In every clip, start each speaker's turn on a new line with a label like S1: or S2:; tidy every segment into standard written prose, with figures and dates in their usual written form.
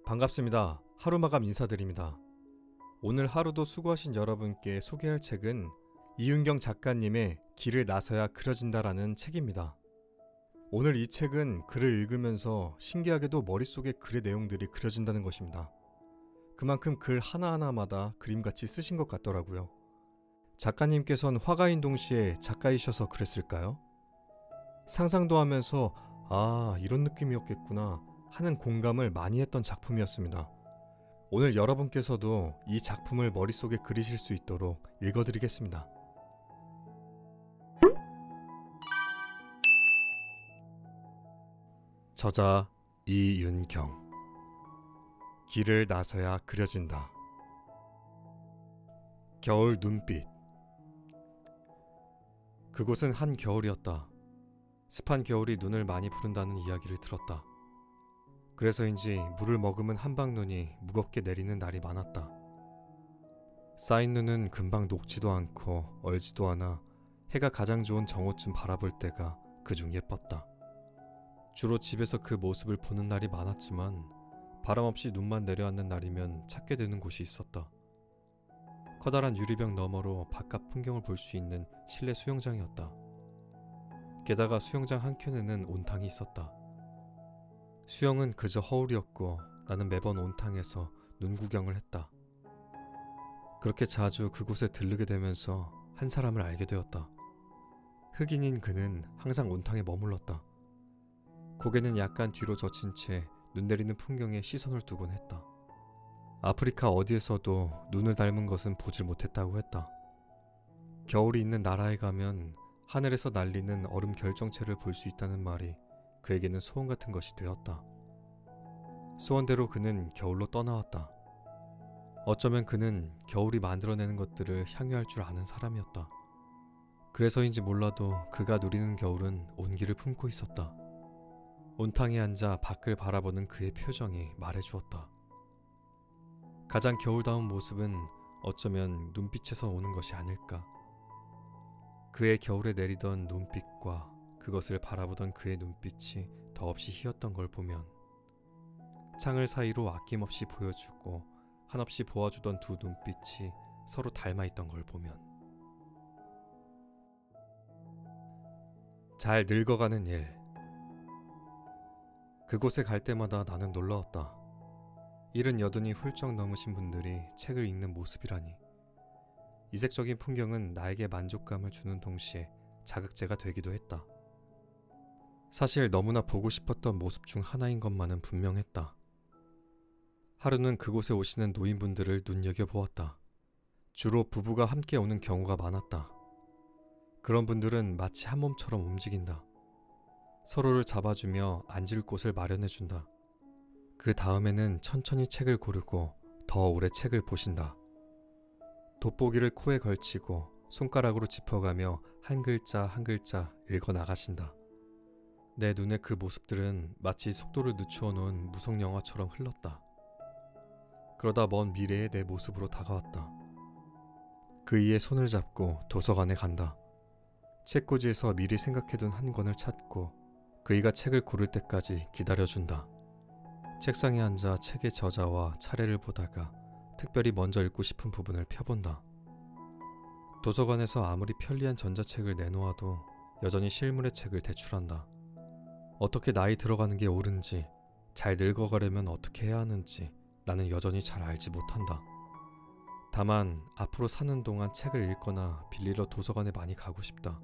S1: 반갑습니다. 하루마감 인사드립니다. 오늘 하루도 수고하신 여러분께 소개할 책은 이윤경 작가님의 길을 나서야 그려진다라는 책입니다. 오늘 이 책은 글을 읽으면서 신기하게도 머릿속에 글의 내용들이 그려진다는 것입니다. 그만큼 글 하나하나마다 그림같이 쓰신 것 같더라고요. 작가님께선 화가인 동시에 작가이셔서 그랬을까요? 상상도 하면서 이런 느낌이었겠구나 하는 공감을 많이 했던 작품이었습니다. 오늘 여러분께서도 이 작품을 머릿속에 그리실 수 있도록 읽어드리겠습니다. 저자 이윤경. 길을 나서야 그려진다. 겨울 눈빛. 그곳은 한 겨울이었다. 습한 겨울이 눈을 많이 부른다는 이야기를 들었다. 그래서인지 물을 머금은 한방눈이 무겁게 내리는 날이 많았다. 쌓인 눈은 금방 녹지도 않고 얼지도 않아 해가 가장 좋은 정오쯤 바라볼 때가 그중 예뻤다. 주로 집에서 그 모습을 보는 날이 많았지만 바람 없이 눈만 내려앉는 날이면 찾게 되는 곳이 있었다. 커다란 유리병 너머로 바깥 풍경을 볼 수 있는 실내 수영장이었다. 게다가 수영장 한켠에는 온탕이 있었다. 수영은 그저 허울이었고 나는 매번 온탕에서 눈 구경을 했다. 그렇게 자주 그곳에 들르게 되면서 한 사람을 알게 되었다. 흑인인 그는 항상 온탕에 머물렀다. 고개는 약간 뒤로 젖힌 채 눈 내리는 풍경에 시선을 두곤 했다. 아프리카 어디에서도 눈을 닮은 것은 보질 못했다고 했다. 겨울이 있는 나라에 가면 하늘에서 날리는 얼음 결정체를 볼 수 있다는 말이 그에게는 소원 같은 것이 되었다. 소원대로 그는 겨울로 떠나왔다. 어쩌면 그는 겨울이 만들어내는 것들을 향유할 줄 아는 사람이었다. 그래서인지 몰라도 그가 누리는 겨울은 온기를 품고 있었다. 온탕에 앉아 밖을 바라보는 그의 표정이 말해주었다. 가장 겨울다운 모습은 어쩌면 눈빛에서 오는 것이 아닐까. 그의 겨울에 내리던 눈빛과 그것을 바라보던 그의 눈빛이 더없이 희었던 걸 보면 창을 사이로 아낌없이 보여주고 한없이 보아주던 두 눈빛이 서로 닮아있던 걸 보면 잘 늙어가는 일. 그곳에 갈 때마다 나는 놀라웠다. 70~80이 훌쩍 넘으신 분들이 책을 읽는 모습이라니. 이색적인 풍경은 나에게 만족감을 주는 동시에 자극제가 되기도 했다. 사실 너무나 보고 싶었던 모습 중 하나인 것만은 분명했다. 하루는 그곳에 오시는 노인분들을 눈여겨보았다. 주로 부부가 함께 오는 경우가 많았다. 그런 분들은 마치 한 몸처럼 움직인다. 서로를 잡아주며 앉을 곳을 마련해준다. 그 다음에는 천천히 책을 고르고 더 오래 책을 보신다. 돋보기를 코에 걸치고 손가락으로 짚어가며 한 글자 한 글자 읽어 나가신다. 내 눈에 그 모습들은 마치 속도를 늦추어 놓은 무성 영화처럼 흘렀다. 그러다 먼 미래의 내 모습으로 다가왔다. 그이의 손을 잡고 도서관에 간다. 책꽂이에서 미리 생각해둔 한 권을 찾고 그이가 책을 고를 때까지 기다려준다. 책상에 앉아 책의 저자와 차례를 보다가 특별히 먼저 읽고 싶은 부분을 펴본다. 도서관에서 아무리 편리한 전자책을 내놓아도 여전히 실물의 책을 대출한다. 어떻게 나이 들어가는 게 옳은지, 잘 늙어가려면 어떻게 해야 하는지 나는 여전히 잘 알지 못한다. 다만 앞으로 사는 동안 책을 읽거나 빌리러 도서관에 많이 가고 싶다.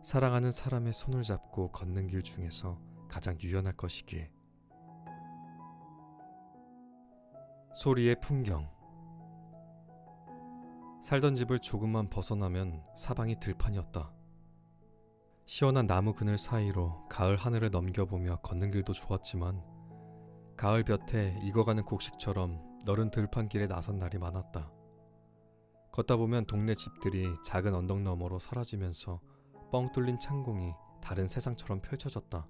S1: 사랑하는 사람의 손을 잡고 걷는 길 중에서 가장 유연할 것이기에. 소리의 풍경. 살던 집을 조금만 벗어나면 사방이 들판이었다. 시원한 나무 그늘 사이로 가을 하늘을 넘겨보며 걷는 길도 좋았지만 가을 볕에 익어가는 곡식처럼 너른 들판길에 나선 날이 많았다. 걷다 보면 동네 집들이 작은 언덕 너머로 사라지면서 뻥 뚫린 창공이 다른 세상처럼 펼쳐졌다.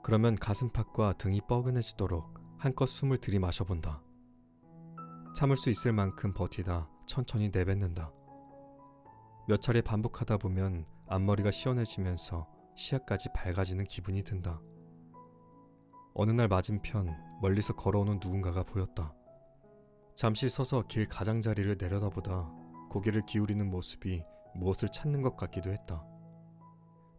S1: 그러면 가슴팍과 등이 뻐근해지도록 한껏 숨을 들이마셔본다. 참을 수 있을 만큼 버티다 천천히 내뱉는다. 몇 차례 반복하다 보면 앞머리가 시원해지면서 시야까지 밝아지는 기분이 든다. 어느 날 맞은편 멀리서 걸어오는 누군가가 보였다. 잠시 서서 길 가장자리를 내려다보다 고개를 기울이는 모습이 무엇을 찾는 것 같기도 했다.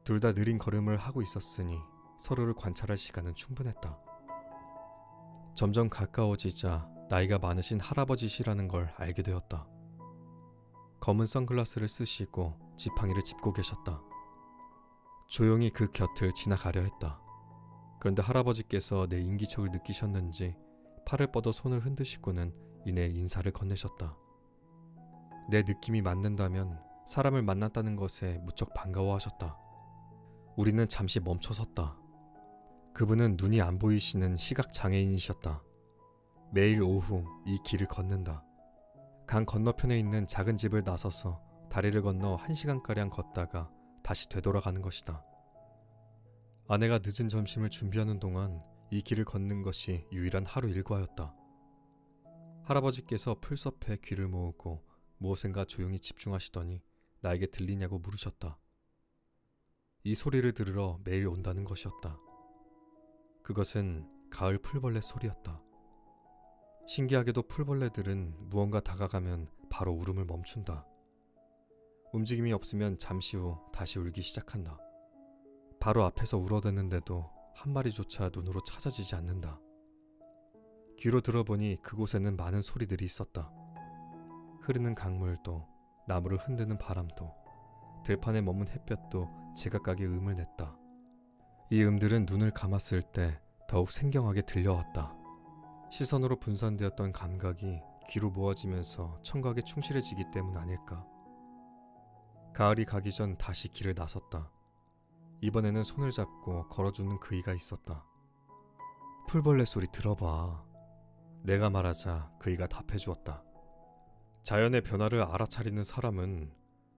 S1: 둘 다 느린 걸음을 하고 있었으니 서로를 관찰할 시간은 충분했다. 점점 가까워지자 나이가 많으신 할아버지시라는 걸 알게 되었다. 검은 선글라스를 쓰시고 지팡이를 짚고 계셨다. 조용히 그 곁을 지나가려 했다. 그런데 할아버지께서 내 인기척을 느끼셨는지 팔을 뻗어 손을 흔드시고는 이내 인사를 건네셨다. 내 느낌이 맞는다면 사람을 만났다는 것에 무척 반가워하셨다. 우리는 잠시 멈춰섰다. 그분은 눈이 안 보이시는 시각장애인이셨다. 매일 오후 이 길을 걷는다. 강 건너편에 있는 작은 집을 나서서 다리를 건너 1시간가량 걷다가 다시 되돌아가는 것이다. 아내가 늦은 점심을 준비하는 동안 이 길을 걷는 것이 유일한 하루 일과였다. 할아버지께서 풀섭에 귀를 모으고 무엇인가 조용히 집중하시더니 나에게 들리냐고 물으셨다. 이 소리를 들으러 매일 온다는 것이었다. 그것은 가을 풀벌레 소리였다. 신기하게도 풀벌레들은 무언가 다가가면 바로 울음을 멈춘다. 움직임이 없으면 잠시 후 다시 울기 시작한다. 바로 앞에서 울어대는데도 한 마리조차 눈으로 찾아지지 않는다. 귀로 들어보니 그곳에는 많은 소리들이 있었다. 흐르는 강물도, 나무를 흔드는 바람도, 들판에 머문 햇볕도 제각각의 음을 냈다. 이 음들은 눈을 감았을 때 더욱 생경하게 들려왔다. 시선으로 분산되었던 감각이 귀로 모아지면서 청각에 충실해지기 때문 아닐까. 가을이 가기 전 다시 길을 나섰다. 이번에는 손을 잡고 걸어주는 그이가 있었다. 풀벌레 소리 들어봐. 내가 말하자 그이가 답해주었다. 자연의 변화를 알아차리는 사람은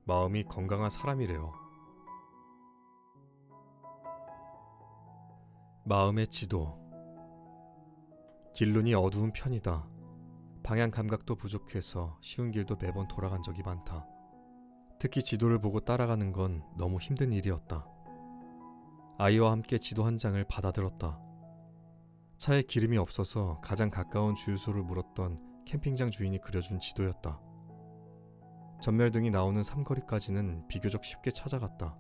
S1: 마음이 건강한 사람이래요. 마음의 지도. 길눈이 어두운 편이다. 방향 감각도 부족해서 쉬운 길도 매번 돌아간 적이 많다. 특히 지도를 보고 따라가는 건 너무 힘든 일이었다. 아이와 함께 지도 한 장을 받아들었다. 차에 기름이 없어서 가장 가까운 주유소를 물었던 캠핑장 주인이 그려준 지도였다. 전멸등이 나오는 삼거리까지는 비교적 쉽게 찾아갔다.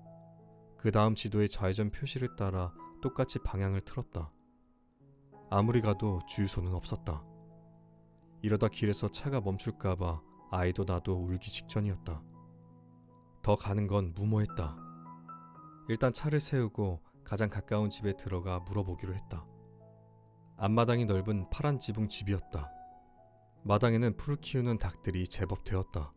S1: 그 다음 지도의 좌회전 표시를 따라 똑같이 방향을 틀었다. 아무리 가도 주유소는 없었다. 이러다 길에서 차가 멈출까봐 아이도 나도 울기 직전이었다. 더 가는 건 무모했다. 일단 차를 세우고 가장 가까운 집에 들어가 물어보기로 했다. 앞마당이 넓은 파란 지붕 집이었다. 마당에는 풀을 키우는 닭들이 제법 되었다.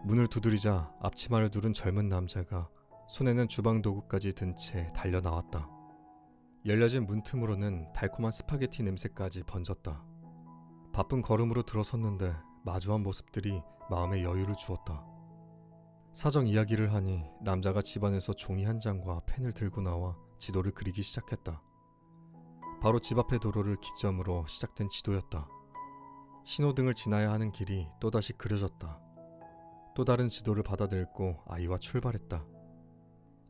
S1: 문을 두드리자 앞치마를 두른 젊은 남자가 손에는 주방 도구까지 든 채 달려 나왔다. 열려진 문틈으로는 달콤한 스파게티 냄새까지 번졌다. 바쁜 걸음으로 들어섰는데 마주한 모습들이 마음에 여유를 주었다. 사정 이야기를 하니 남자가 집안에서 종이 한 장과 펜을 들고 나와 지도를 그리기 시작했다. 바로 집 앞의 도로를 기점으로 시작된 지도였다. 신호등을 지나야 하는 길이 또다시 그려졌다. 또 다른 지도를 받아들고 아이와 출발했다.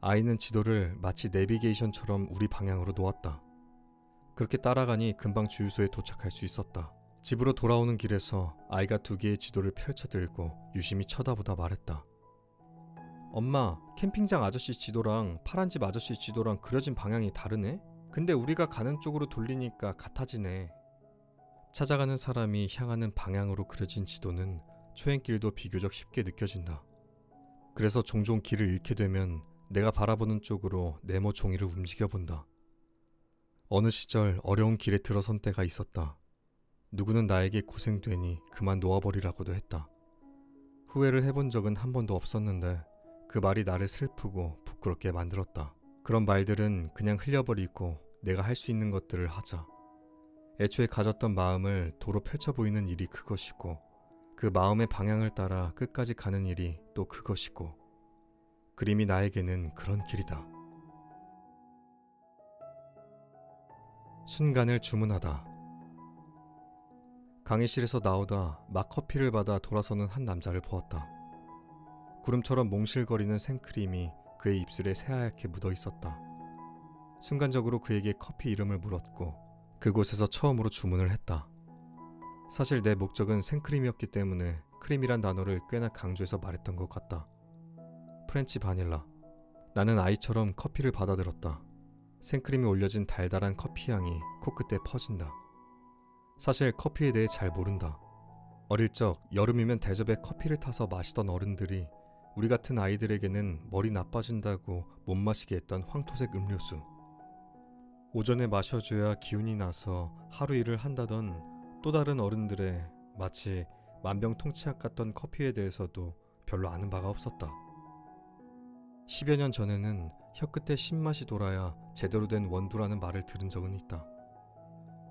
S1: 아이는 지도를 마치 내비게이션처럼 우리 방향으로 놓았다. 그렇게 따라가니 금방 주유소에 도착할 수 있었다. 집으로 돌아오는 길에서 아이가 2개의 지도를 펼쳐 들고 유심히 쳐다보다 말했다. 엄마, 캠핑장 아저씨 지도랑 파란 집 아저씨 지도랑 그려진 방향이 다르네? 근데 우리가 가는 쪽으로 돌리니까 같아지네. 찾아가는 사람이 향하는 방향으로 그려진 지도는 초행길도 비교적 쉽게 느껴진다. 그래서 종종 길을 잃게 되면 내가 바라보는 쪽으로 네모 종이를 움직여본다. 어느 시절 어려운 길에 들어선 때가 있었다. 누구는 나에게 고생되니 그만 놓아버리라고도 했다. 후회를 해본 적은 한 번도 없었는데 그 말이 나를 슬프고 부끄럽게 만들었다. 그런 말들은 그냥 흘려버리고 내가 할 수 있는 것들을 하자. 애초에 가졌던 마음을 도로 펼쳐 보이는 일이 그것이고 그 마음의 방향을 따라 끝까지 가는 일이 또 그것이고 그림이 나에게는 그런 길이다. 순간을 주문하다. 강의실에서 나오다 막 커피를 받아 돌아서는 한 남자를 보았다. 구름처럼 몽실거리는 생크림이 그의 입술에 새하얗게 묻어 있었다. 순간적으로 그에게 커피 이름을 물었고 그곳에서 처음으로 주문을 했다. 사실 내 목적은 생크림이었기 때문에 크림이란 단어를 꽤나 강조해서 말했던 것 같다. 프렌치 바닐라. 나는 아이처럼 커피를 받아들었다. 생크림이 올려진 달달한 커피 향이 코끝에 퍼진다. 사실 커피에 대해 잘 모른다. 어릴 적 여름이면 대접에 커피를 타서 마시던 어른들이 우리 같은 아이들에게는 머리 나빠진다고 못 마시게 했던 황토색 음료수. 오전에 마셔줘야 기운이 나서 하루 일을 한다던 또 다른 어른들의 마치 만병통치약 같던 커피에 대해서도 별로 아는 바가 없었다. 10여 년 전에는 혀끝에 신맛이 돌아야 제대로 된 원두라는 말을 들은 적은 있다.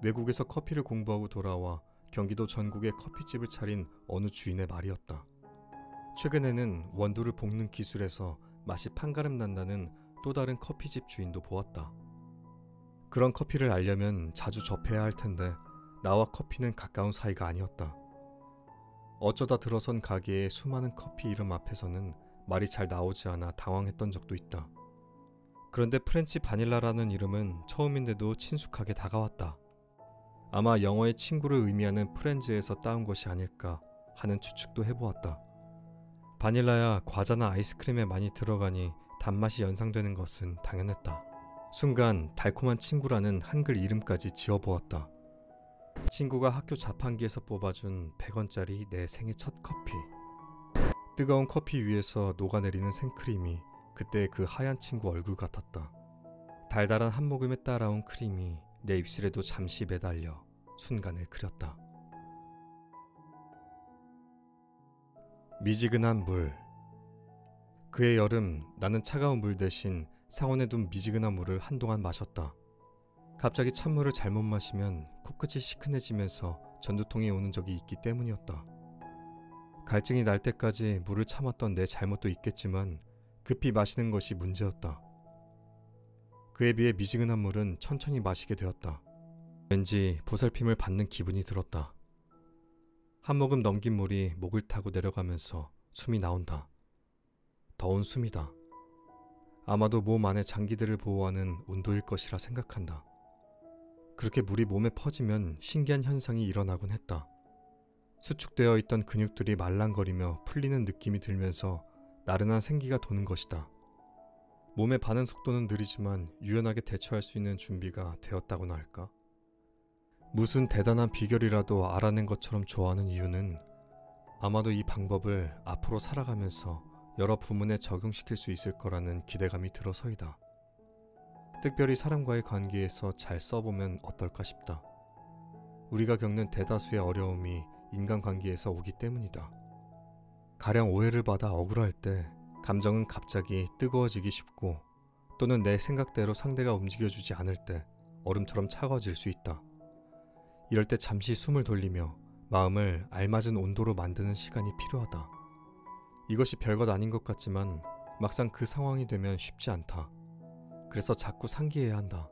S1: 외국에서 커피를 공부하고 돌아와 경기도 전국에 커피집을 차린 어느 주인의 말이었다. 최근에는 원두를 볶는 기술에서 맛이 판가름 난다는 또 다른 커피집 주인도 보았다. 그런 커피를 알려면 자주 접해야 할 텐데 나와 커피는 가까운 사이가 아니었다. 어쩌다 들어선 가게의 수많은 커피 이름 앞에서는 말이 잘 나오지 않아 당황했던 적도 있다. 그런데 프렌치 바닐라라는 이름은 처음인데도 친숙하게 다가왔다. 아마 영어의 친구를 의미하는 프렌즈에서 따온 것이 아닐까 하는 추측도 해보았다. 바닐라야 과자나 아이스크림에 많이 들어가니 단맛이 연상되는 것은 당연했다. 순간 달콤한 친구라는 한글 이름까지 지어보았다. 친구가 학교 자판기에서 뽑아준 100원짜리 내 생애 첫 커피. 뜨거운 커피 위에서 녹아내리는 생크림이 그때 그 하얀 친구 얼굴 같았다. 달달한 한 모금에 따라온 크림이 내 입술에도 잠시 매달려 순간을 그렸다. 미지근한 물. 그해 여름 나는 차가운 물 대신 상온에 둔 미지근한 물을 한동안 마셨다. 갑자기 찬물을 잘못 마시면 코끝이 시큰해지면서 전두통이 오는 적이 있기 때문이었다. 갈증이 날 때까지 물을 참았던 내 잘못도 있겠지만 급히 마시는 것이 문제였다. 그에 비해 미지근한 물은 천천히 마시게 되었다. 왠지 보살핌을 받는 기분이 들었다. 한 모금 넘긴 물이 목을 타고 내려가면서 숨이 나온다. 더운 숨이다. 아마도 몸 안의 장기들을 보호하는 온도일 것이라 생각한다. 그렇게 물이 몸에 퍼지면 신기한 현상이 일어나곤 했다. 수축되어 있던 근육들이 말랑거리며 풀리는 느낌이 들면서 나른한 생기가 도는 것이다. 몸의 반응 속도는 느리지만 유연하게 대처할 수 있는 준비가 되었다고나 할까? 무슨 대단한 비결이라도 알아낸 것처럼 좋아하는 이유는 아마도 이 방법을 앞으로 살아가면서 여러 부문에 적용시킬 수 있을 거라는 기대감이 들어서이다. 특별히 사람과의 관계에서 잘 써보면 어떨까 싶다. 우리가 겪는 대다수의 어려움이 인간관계에서 오기 때문이다. 가령 오해를 받아 억울할 때 감정은 갑자기 뜨거워지기 쉽고 또는 내 생각대로 상대가 움직여주지 않을 때 얼음처럼 차가워질 수 있다. 이럴 때 잠시 숨을 돌리며 마음을 알맞은 온도로 만드는 시간이 필요하다. 이것이 별것 아닌 것 같지만 막상 그 상황이 되면 쉽지 않다. 그래서 자꾸 상기해야 한다.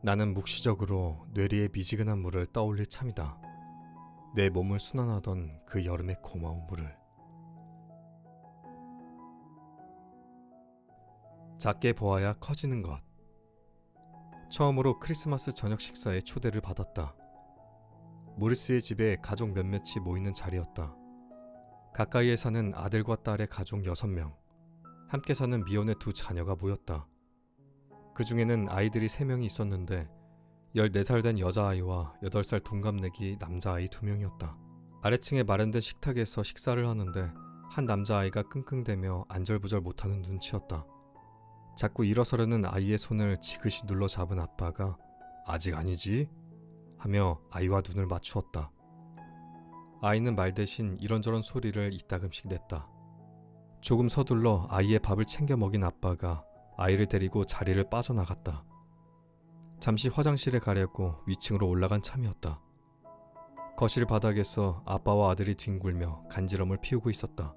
S1: 나는 묵시적으로 뇌리에 미지근한 물을 떠올릴 참이다. 내 몸을 순환하던 그 여름의 고마운 물을. 작게 보아야 커지는 것. 처음으로 크리스마스 저녁 식사에 초대를 받았다. 모리스의 집에 가족 몇몇이 모이는 자리였다. 가까이에 사는 아들과 딸의 가족 6명, 함께 사는 미혼의 2 자녀가 모였다. 그 중에는 아이들이 3명이 있었는데 14살 된 여자아이와 8살 동갑내기 남자아이 2명이었다. 아래층에 마련된 식탁에서 식사를 하는데 한 남자아이가 끙끙대며 안절부절 못하는 눈치였다. 자꾸 일어서려는 아이의 손을 지그시 눌러 잡은 아빠가 아직 아니지? 하며 아이와 눈을 맞추었다. 아이는 말 대신 이런저런 소리를 이따금씩 냈다. 조금 서둘러 아이의 밥을 챙겨 먹인 아빠가 아이를 데리고 자리를 빠져나갔다. 잠시 화장실에 가려고 위층으로 올라간 참이었다. 거실 바닥에서 아빠와 아들이 뒹굴며 간지럼을 피우고 있었다.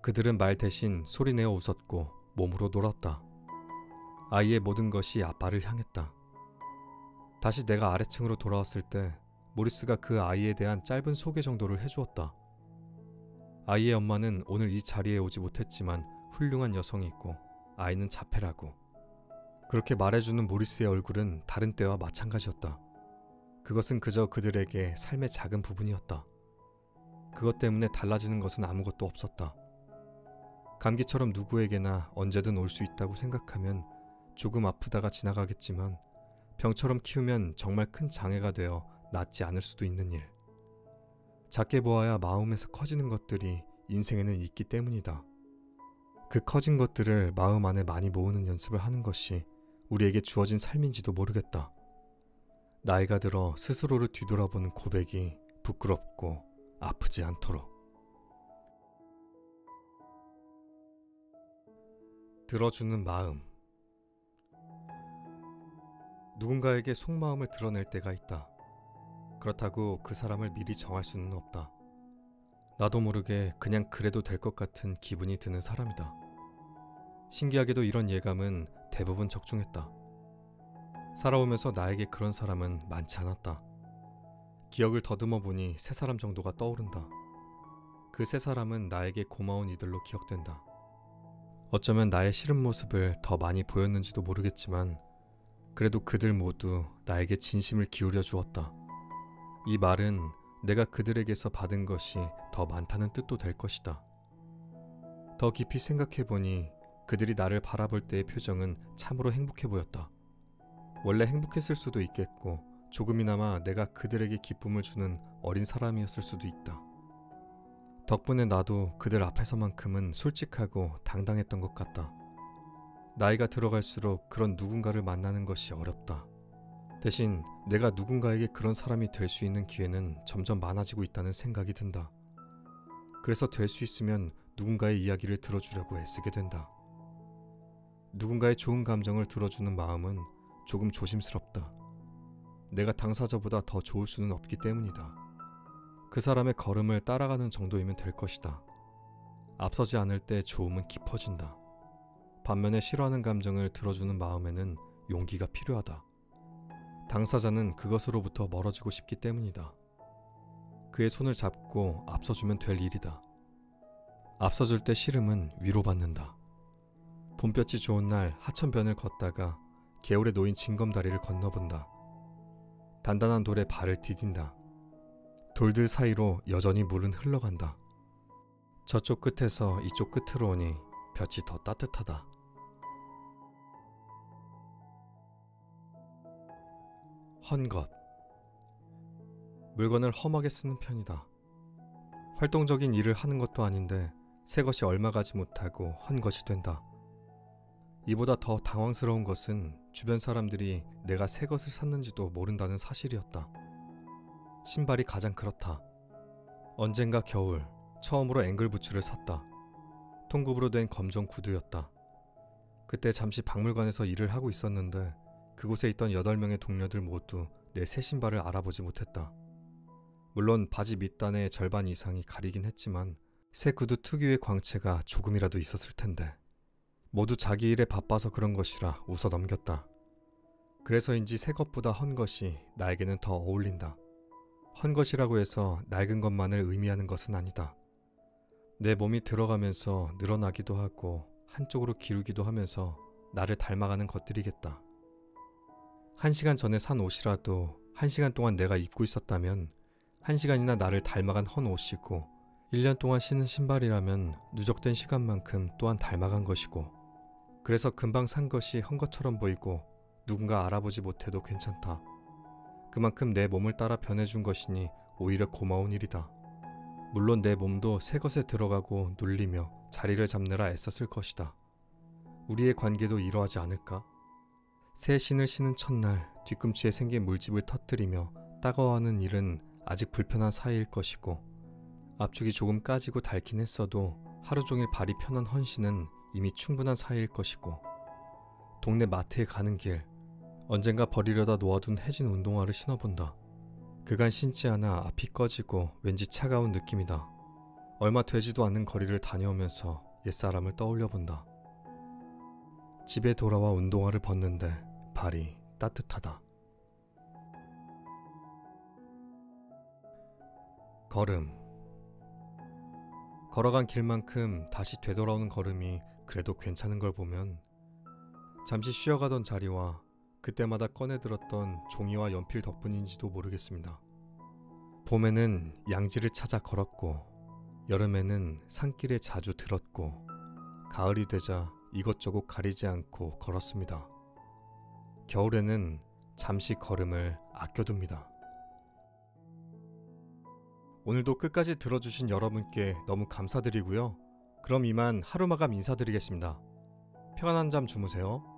S1: 그들은 말 대신 소리내어 웃었고 몸으로 놀았다. 아이의 모든 것이 아빠를 향했다. 다시 내가 아래층으로 돌아왔을 때 모리스가 그 아이에 대한 짧은 소개 정도를 해주었다. 아이의 엄마는 오늘 이 자리에 오지 못했지만 훌륭한 여성이 있고 아이는 자폐라고. 그렇게 말해주는 모리스의 얼굴은 다른 때와 마찬가지였다. 그것은 그저 그들에게 삶의 작은 부분이었다. 그것 때문에 달라지는 것은 아무것도 없었다. 감기처럼 누구에게나 언제든 올 수 있다고 생각하면 조금 아프다가 지나가겠지만 병처럼 키우면 정말 큰 장애가 되어 낫지 않을 수도 있는 일. 작게 보아야 마음에서 커지는 것들이 인생에는 있기 때문이다. 그 커진 것들을 마음 안에 많이 모으는 연습을 하는 것이 우리에게 주어진 삶인지도 모르겠다. 나이가 들어 스스로를 뒤돌아보는 고백이 부끄럽고 아프지 않도록. 들어주는 마음. 누군가에게 속마음을 드러낼 때가 있다. 그렇다고 그 사람을 미리 정할 수는 없다. 나도 모르게 그냥 그래도 될 것 같은 기분이 드는 사람이다. 신기하게도 이런 예감은 대부분 적중했다. 살아오면서 나에게 그런 사람은 많지 않았다. 기억을 더듬어 보니 세 사람 정도가 떠오른다. 그 세 사람은 나에게 고마운 이들로 기억된다. 어쩌면 나의 싫은 모습을 더 많이 보였는지도 모르겠지만 그래도 그들 모두 나에게 진심을 기울여 주었다. 이 말은 내가 그들에게서 받은 것이 더 많다는 뜻도 될 것이다. 더 깊이 생각해보니 그들이 나를 바라볼 때의 표정은 참으로 행복해 보였다. 원래 행복했을 수도 있겠고 조금이나마 내가 그들에게 기쁨을 주는 어린 사람이었을 수도 있다. 덕분에 나도 그들 앞에서만큼은 솔직하고 당당했던 것 같다. 나이가 들어갈수록 그런 누군가를 만나는 것이 어렵다. 대신 내가 누군가에게 그런 사람이 될 수 있는 기회는 점점 많아지고 있다는 생각이 든다. 그래서 될 수 있으면 누군가의 이야기를 들어주려고 애쓰게 된다. 누군가의 좋은 감정을 들어주는 마음은 조금 조심스럽다. 내가 당사자보다 더 좋을 수는 없기 때문이다. 그 사람의 걸음을 따라가는 정도이면 될 것이다. 앞서지 않을 때 좋음은 깊어진다. 반면에 싫어하는 감정을 들어주는 마음에는 용기가 필요하다. 당사자는 그것으로부터 멀어지고 싶기 때문이다. 그의 손을 잡고 앞서주면 될 일이다. 앞서줄 때 싫음은 위로받는다. 봄볕이 좋은 날 하천변을 걷다가 개울에 놓인 징검다리를 건너본다. 단단한 돌에 발을 디딘다. 돌들 사이로 여전히 물은 흘러간다. 저쪽 끝에서 이쪽 끝으로 오니 볕이 더 따뜻하다. 헌것. 물건을 험하게 쓰는 편이다. 활동적인 일을 하는 것도 아닌데 새 것이 얼마 가지 못하고 헌것이 된다. 이보다 더 당황스러운 것은 주변 사람들이 내가 새 것을 샀는지도 모른다는 사실이었다. 신발이 가장 그렇다. 언젠가 겨울 처음으로 앵글부츠를 샀다. 통굽으로 된 검정 구두였다. 그때 잠시 박물관에서 일을 하고 있었는데 그곳에 있던 8명의 동료들 모두 내 새 신발을 알아보지 못했다. 물론 바지 밑단의 절반 이상이 가리긴 했지만 새 구두 특유의 광채가 조금이라도 있었을 텐데 모두 자기 일에 바빠서 그런 것이라 웃어 넘겼다. 그래서인지 새 것보다 헌 것이 나에게는 더 어울린다. 헌 것이라고 해서 낡은 것만을 의미하는 것은 아니다. 내 몸이 들어가면서 늘어나기도 하고 한쪽으로 기울기도 하면서 나를 닮아가는 것들이겠다. 1시간 전에 산 옷이라도 1시간 동안 내가 입고 있었다면 1시간이나 나를 닮아간 헌 옷이고 1년 동안 신은 신발이라면 누적된 시간만큼 또한 닮아간 것이고 그래서 금방 산 것이 헌 것처럼 보이고 누군가 알아보지 못해도 괜찮다. 그만큼 내 몸을 따라 변해준 것이니 오히려 고마운 일이다. 물론 내 몸도 새 것에 들어가고 눌리며 자리를 잡느라 애썼을 것이다. 우리의 관계도 이러하지 않을까? 새 신을 신은 첫날 뒤꿈치에 생긴 물집을 터뜨리며 따가워하는 일은 아직 불편한 사이일 것이고 압축이 조금 까지고 닳긴 했어도 하루 종일 발이 편한 헌신은 이미 충분한 사이일 것이고 동네 마트에 가는 길 언젠가 버리려다 놓아둔 해진 운동화를 신어본다. 그간 신지 않아 앞이 꺼지고 왠지 차가운 느낌이다. 얼마 되지도 않는 거리를 다녀오면서 옛사람을 떠올려본다. 집에 돌아와 운동화를 벗는데 발이 따뜻하다. 걸음. 걸어간 길만큼 다시 되돌아오는 걸음이 그래도 괜찮은 걸 보면 잠시 쉬어가던 자리와 그때마다 꺼내들었던 종이와 연필 덕분인지도 모르겠습니다. 봄에는 양지를 찾아 걸었고, 여름에는 산길에 자주 들었고, 가을이 되자 이것저것 가리지 않고 걸었습니다. 겨울에는 잠시 걸음을 아껴둡니다. 오늘도 끝까지 들어주신 여러분께 너무 감사드리고요. 그럼 이만 하루 마감 인사드리겠습니다. 평안한 잠 주무세요.